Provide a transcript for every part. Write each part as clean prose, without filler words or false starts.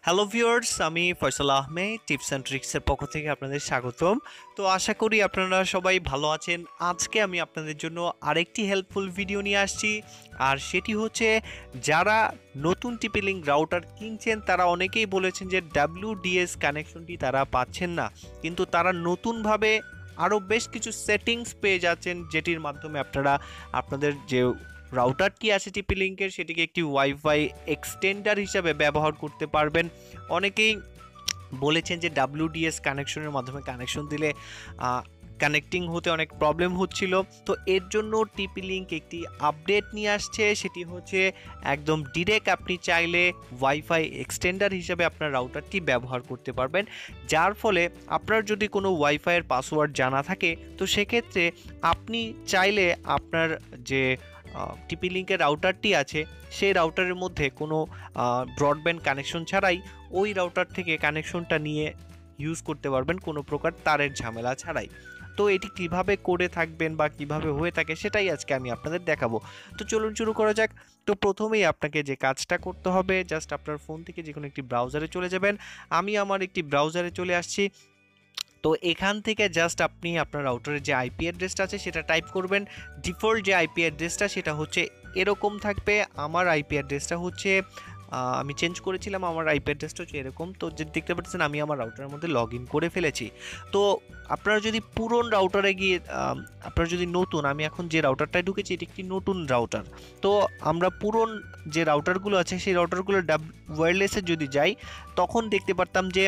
Hello viewers, আমি Faisal Ahmed tips and ট্রিক্সের পক্ষ থেকে আপনাদের স্বাগতম। তো আশা করি আপনারা সবাই ভালো আছেন। আজকে আমি আপনাদের জন্য আরেকটি হেল্পফুল ভিডিও নিয়ে আসছি, আর সেটি হচ্ছে যারা নতুন টিপি লিঙ্ক রাউটার কিনছেন তারা অনেকেই বলেছেন যে WDS কানেকশনটি তারা পাচ্ছেন না, কিন্তু তারা নতুনভাবে আরও বেশ কিছু সেটিংস পেয়ে যাচ্ছেন, যেটির মাধ্যমে আপনারা আপনাদের যে রাউটারটি আছে টিপি লিঙ্কের সেটিকে একটি ওয়াইফাই এক্সটেন্ডার হিসাবে ব্যবহার করতে পারবেন। অনেকেই বলেছেন যে WDS কানেকশনের মাধ্যমে কানেকশন দিলে কানেক্টিং হতে অনেক প্রবলেম হচ্ছিল। তো এর জন্য টিপি লিঙ্ক একটি আপডেট নিয়ে আসছে, সেটি হচ্ছে একদম ডিরেক্ট আপনি চাইলে ওয়াইফাই এক্সটেন্ডার হিসাবে আপনার রাউটারটি ব্যবহার করতে পারবেন, যার ফলে আপনার যদি কোনো ওয়াইফাইয়ের পাসওয়ার্ড জানা থাকে তো সেক্ষেত্রে আপনি চাইলে আপনার যে টিপি লিঙ্কের রাউটারটি আছে সেই রাউটারের মধ্যে কোনো ব্রডব্যান্ড কানেকশন ছাড়াই ওই রাউটার থেকে কানেকশনটা নিয়ে ইউজ করতে পারবেন কোনো প্রকার তারের ঝামেলা ছাড়াই। তো এটি কিভাবে করে থাকবেন বা কিভাবে হয়ে থাকে সেটাই আজকে আমি আপনাদের দেখাবো। তো চলুন শুরু করা যাক। তো প্রথমেই আপনাকে যে কাজটা করতে হবে, জাস্ট আপনার ফোন থেকে যে কোনো একটি ব্রাউজারে চলে যাবেন। আমি আমার একটি ব্রাউজারে চলে আসছি। তো এখান থেকে জাস্ট আপনি আপনার রাউটারের যে আইপি অ্যাড্রেসটা আছে সেটা টাইপ করবেন। ডিফল্ট যে আইপি অ্যাড্রেসটা সেটা হচ্ছে এরকম থাকবে। আমার আইপি অ্যাড্রেসটা হচ্ছে আমি চেঞ্জ করেছিলাম, আমার আইপি অ্যাড্রেসটা হচ্ছে এরকম। তো যে দেখতে পাচ্ছেন আমি আমার রাউটারের মধ্যে লগ ইন করে ফেলেছি। তো আপনারা যদি পুরনো রাউটারে গিয়ে আপনারা যদি নতুন, আমি এখন যে রাউটারটায় ঢুকেছি এটি একটি নতুন রাউটার। তো আমরা পুরন যে রাউটারগুলো আছে সেই রাউটারগুলো ওয়্যারলেসে যদি যাই তখন দেখতে পারতাম যে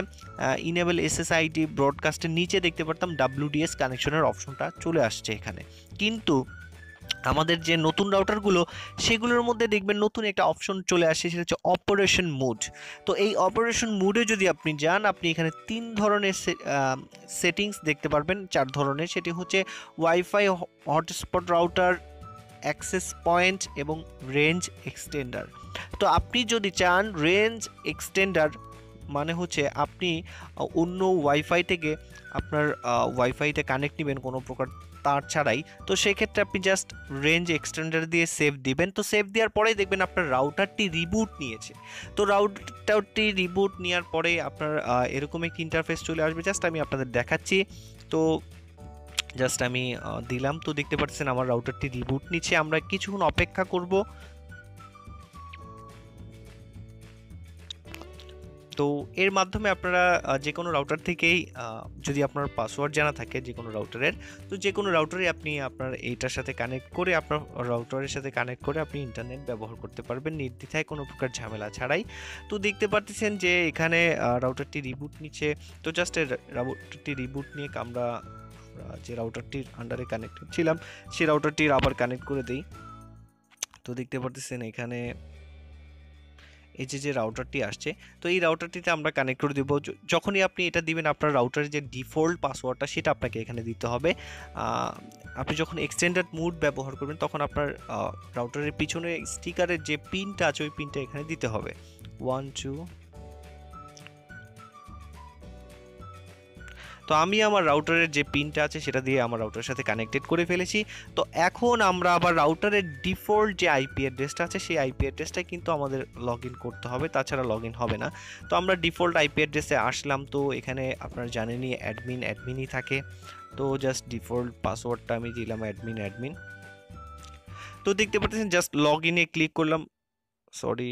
ইনেবল এসএসআইডি ব্রডকাস্টের নিচে দেখতে পারতাম WDS কানেকশনের অপশনটা চলে আসছে এখানে। কিন্তু আমাদের যে নতুন রাউটারগুলো সেগুলোর মধ্যে দেখবেন নতুন একটা অপশন চলে আসে, সেটা হচ্ছে অপারেশন মোড। তো এই অপারেশন মোডে যদি আপনি যান, আপনি এখানে 3 ধরনের সেটিংস দেখতে পারবেন, 4 ধরনের। সেটি হচ্ছে wifi hotspot router, access point এবং রেঞ্জ এক্সটেন্ডার। তো আপনি যদি চান রেঞ্জ এক্সটেন্ডার মানে হচ্ছে আপনি অন্য ওয়াইফাই থেকে আপনার ওয়াইফাইতে কানেক্ট নেবেন কোনো প্রকার তার ছাড়াই, তো সেক্ষেত্রে আপনি জাস্ট রেঞ্জ এক্সটেন্ডার দিয়ে সেভ দিবেন। তো সেভ দেওয়ার পরেই দেখবেন আপনার রাউটারটি রিবুট নিয়েছে। তো রাউটারটি রিবুট নেওয়ার পরে আপনার এরকম একটি ইন্টারফেস চলে আসবে, জাস্ট আমি আপনাদের দেখাচ্ছি। তো জাস্ট আমি দিলাম, তো দেখতে পাচ্ছেন আমার রাউটারটি রিবুট নিচ্ছে। আমরা কিছুক্ষণ অপেক্ষা করব। তো এর মাধ্যমে আপনারা যে কোনো রাউটার থেকেই যদি আপনার পাসওয়ার্ড জানা থাকে যে কোনো রাউটারের, তো যে কোনো রাউটারে আপনি আপনার এইটার সাথে কানেক্ট করে আপনার রাউটারের সাথে কানেক্ট করে আপনি ইন্টারনেট ব্যবহার করতে পারবেন নির্দ্বিধায়, কোনো প্রকার ঝামেলা ছাড়াই। তো দেখতে পাচ্ছেন যে এখানে রাউটারটি রিবুট নিচ্ছে। তো জাস্ট রাউটারটি রিবুট নিয়ে আমরা যে রাউটারটির আন্ডারে কানেক্টেড ছিলাম সেই রাউটারটির আবার কানেক্ট করে দিই। তো দেখতে পাচ্ছেন এখানে এই যে রাউটারটি আসছে, তো এই রাউটারটিতে আমরা কানেক্ট করে দেবো। যখনই আপনি এটা দিবেন আপনার রাউটারের যে ডিফল্ট পাসওয়ার্ডটা সেটা আপনাকে এখানে দিতে হবে। আপনি যখন এক্সটেন্ডেড মোড ব্যবহার করবেন তখন আপনার রাউটারের পিছনে স্টিকারের যে পিনটা আছে ওই পিনটা এখানে দিতে হবে। 1 2। তো আমি আমার রাউটারের যে পিনটা আছে সেটা দিয়ে আমার রাউটারের সাথে কানেক্টেড করে ফেলেছি। তো এখন আমরা আবার রাউটারের ডিফল্ট যে আইপি অ্যাড্রেসটা আছে সেই আইপি অ্যাড্রেসটাই কিন্তু আমাদের লগ ইন করতে হবে, তাছাড়া লগ ইন হবে না। তো আমরা ডিফল্ট আইপি অ্যাড্রেসে আসলাম। তো এখানে আপনারা জানেনই অ্যাডমিনই থাকে। তো জাস্ট ডিফল্ট পাসওয়ার্ডটা আমি দিলাম অ্যাডমিন। তো দেখতে পাচ্ছেন জাস্ট লগ ইনে ক্লিক করলাম। সরি,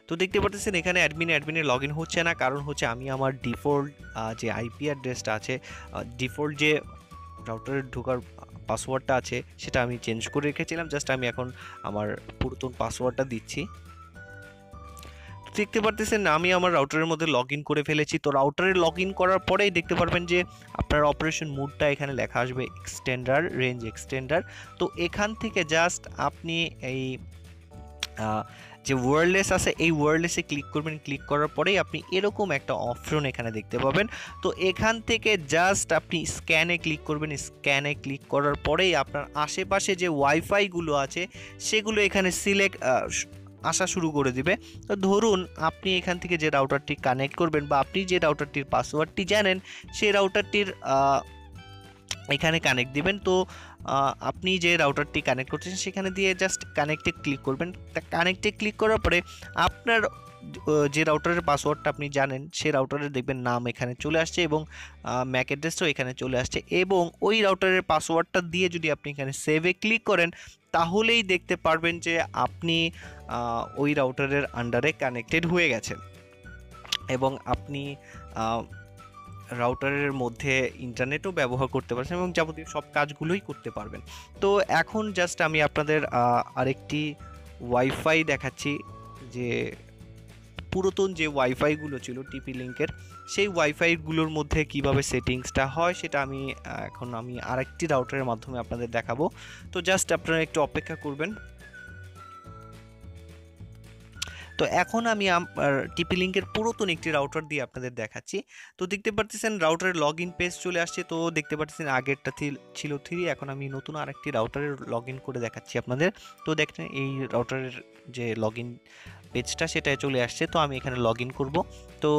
তো দেখতে পাচ্ছেন এখানে অ্যাডমিনে লগ ইন হচ্ছে না, কারণ হচ্ছে আমি আমার ডিফল্ট যে আইপি অ্যাড্রেসটা আছে, ডিফল্ট যে রাউটারের ঢোকার পাসওয়ার্ডটা আছে সেটা আমি চেঞ্জ করে রেখেছিলাম। জাস্ট আমি এখন আমার পুরাতন পাসওয়ার্ডটা দিচ্ছি। দেখতে পারতেছেন আমি আমার রাউটারের মধ্যে লগ ইন করে ফেলেছি। তো রাউটারে লগ ইন করার পরেই দেখতে পারবেন যে আপনার অপারেশন মোডটা এখানে লেখা আসবে এক্সটেন্ডার, রেঞ্জ এক্সটেন্ডার। তো এখান থেকে জাস্ট আপনি এই যে ওয়্যারলেস আছে এই ওয়্যারলেসে ক্লিক করবেন। ক্লিক করার পরেই আপনি এরকম একটা অপশন এখানে দেখতে পাবেন। তো এখান থেকে জাস্ট আপনি স্ক্যানে ক্লিক করবেন। স্ক্যানে ক্লিক করার পরেই আপনার আশেপাশে যে ওয়াইফাইগুলো আছে সেগুলো এখানে সিলেক্ট আসা শুরু করে দিবে। তো ধরুন আপনি এখান থেকে যে রাউটারটি কানেক্ট করবেন বা আপনি যে রাউটারটির পাসওয়ার্ডটি জানেন সেই রাউটারটির এখানে কানেক্ট দিবেন। তো আপনি যে রাউটারটি কানেক্ট করছেন সেখানে দিয়ে জাস্ট কানেক্টে ক্লিক করবেন। কানেক্টে ক্লিক করার পরে আপনার যে রাউটারের পাসওয়ার্ডটা আপনি জানেন সেই রাউটারের দেখবেন নাম এখানে চলে আসছে এবং ম্যাক অ্যাড্রেসটাও এখানে চলে আসছে, এবং ওই রাউটারের পাসওয়ার্ডটা দিয়ে যদি আপনি এখানে সেভে ক্লিক করেন তাহলেই দেখতে পারবেন যে আপনি ওই রাউটারের আন্ডারে কানেক্টেড হয়ে গেছেন এবং আপনি রাউটারের মধ্যে ইন্টারনেটও ব্যবহার করতে পারছেন এবং যাবতীয় সব কাজগুলোই করতে পারবেন। তো এখন জাস্ট আমি আপনাদের আরেকটি ওয়াইফাই দেখাচ্ছি, যে পুরাতন যে ওয়াইফাইগুলো ছিল টিপি লিঙ্কের, সেই ওয়াইফাইগুলোর মধ্যে কিভাবে সেটিংসটা হয় সেটা এখন আমি আরেকটি রাউটারের মাধ্যমে আপনাদের দেখাবো। তো জাস্ট আপনারা একটু অপেক্ষা করবেন। তো এখন আমি টিপি লিঙ্কের পুরাতন একটি রাউটার দিয়ে আপনাদের দেখাচ্ছি। তো দেখতে পাচ্ছেন রাউটারের লগ ইন পেজ চলে আসছে। তো দেখতে পাচ্ছেন আগেরটা ছিল 3, এখন আমি নতুন আরেকটি রাউটারের লগ ইন করে দেখাচ্ছি আপনাদের। তো দেখেন এই রাউটারের যে লগ ইন পেজটা সেটা চলে আসছে। তো আমি এখানে লগ ইন করবো। তো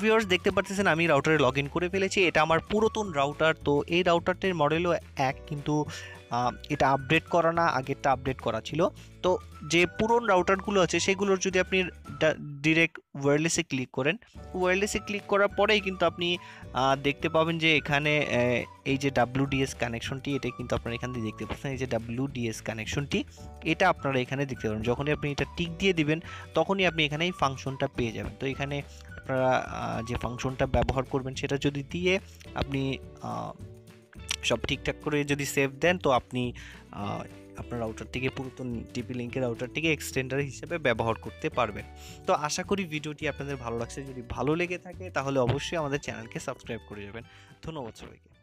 ভিউয়ার্স দেখতে পাচ্ছেন আমি রাউটারে লগ ইন করে ফেলেছি। এটা আমার পুরাতন রাউটার। তো এই রাউটারটির মডেলও এক, কিন্তু এটা আপডেট করা না, আগেরটা আপডেট করা ছিল। তো যে পুরনো রাউটারগুলো আছে সেগুলোর যদি আপনি ডিরেক্ট ওয়্যারলেসে ক্লিক করেন, ওয়্যারলেসে ক্লিক করার পরেই কিন্তু আপনি দেখতে পাবেন যে এখানে এই যে WDS কানেকশনটি, এটা কিন্তু আপনারা এখান থেকে দেখতে পাচ্ছেন। এই যে WDS কানেকশনটি, এটা আপনারা এখানে দেখতে পাবেন। যখনই আপনি এটা টিক দিয়ে দিবেন তখনই আপনি এখানে এই ফাংশনটা পেয়ে যাবেন। তো এখানে আপনারা যে ফাংশনটা ব্যবহার করবেন সেটা যদি দিয়ে আপনি সব ঠিকঠাক করে যদি সেভ দেন, তো আপনি আপনার রাউটারটিকে পুরাতন টিপি লিঙ্কের রাউটারটিকে এক্সটেন্ডার হিসেবে ব্যবহার করতে পারবেন। তো আশা করি ভিডিওটি আপনাদের ভালো লাগছে। যদি ভালো লেগে থাকে তাহলে অবশ্যই আমাদের চ্যানেলকে সাবস্ক্রাইব করে যাবেন। ধন্যবাদ সবাইকে।